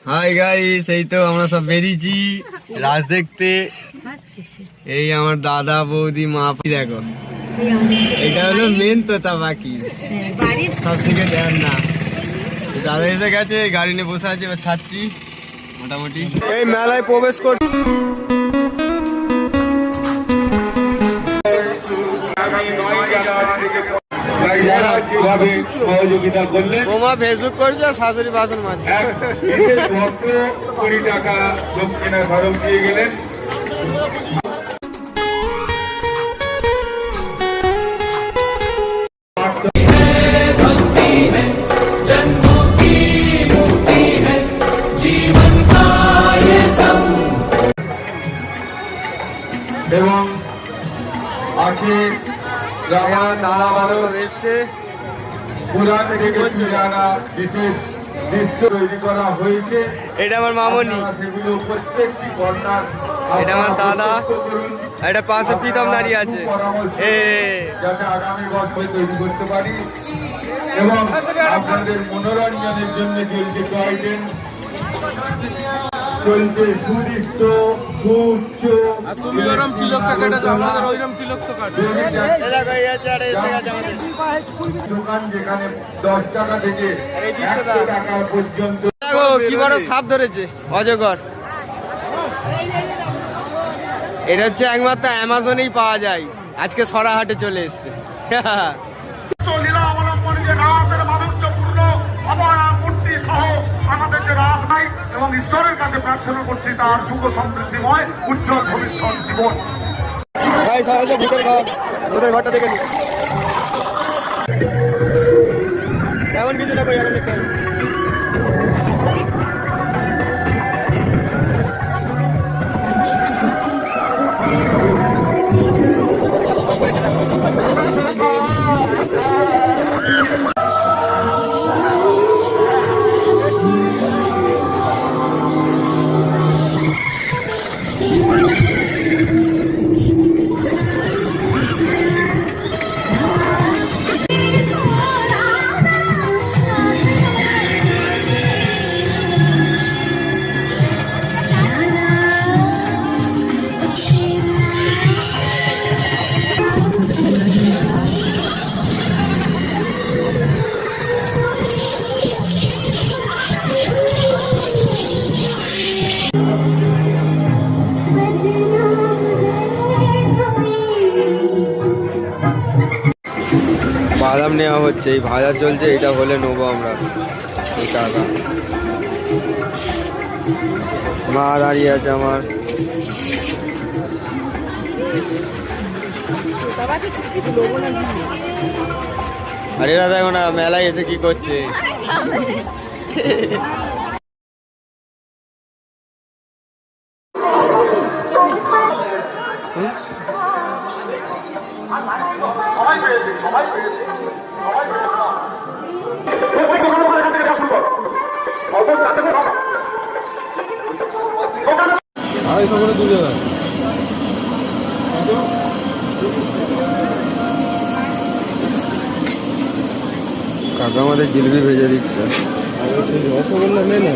Hi guys, এই তো আমরা সব বেরিয়েছি রাজ দেখতে। এই আমার দাদা বৌদি মা, দেখো এটা হলো মেন তোতা পাখি, সব থেকে দেন না। দাদা এসে গেছে, গাড়ি নিয়ে বসে আছে, এবার ছাড়ছি মোটামুটি। এই মেলায় প্রবেশ কর। কিভাবে সহযোগিতা করলেন, ফেসবুক করছে, শাশুড়ি বাসন মাঝে 20 টাকা দক্ষিণা খরচ দিয়ে গেলেন। এবং আজকে পুরান থেকে ফিরে আনা বিশেষ দৃশ্য তৈরি করা হয়েছে। এটা আমার মামনি, সেগুলো প্রত্যেকটি কর্নার, এটা আমার দাদা, এটা পাশে প্রীতম দাঁড়িয়ে আছে, যাতে আগামী বছর তৈরি করতে পারি। এবং আপনাদের মনোরঞ্জনের জন্য চলছে টয়ট্রেন, চলছে সুদৃষ্ট সুউচ্চ। দোকান যেখানে 10 টাকা থেকে 100 টাকা পর্যন্ত। কি বড় সাপ ধরেছে অজগর। এটা হচ্ছে একমাত্র অ্যামাজনেই পাওয়া যায়, আজকে সরাহাটে চলে এসছে। এবং ঈশ্বরের কাছে প্রার্থনা করছি তার সুখ সমৃদ্ধিময় উজ্জ্বল ভবিষ্যৎ জীবন। ঘরটা দেখে নি এমন কিছু না, দেখতে হবে। বাদাম নেওয়া হচ্ছে, এই ভাজা চলছে, এটা হলে নেবো আমরা। এই টাকা মা দাঁড়িয়ে আছে আমার। আরে দাদা দেখো না মেলায় এসে কি করছে। কাকা আমাদের জিলিপি ভেজে দিচ্ছে। রসগোল্লা নেই না।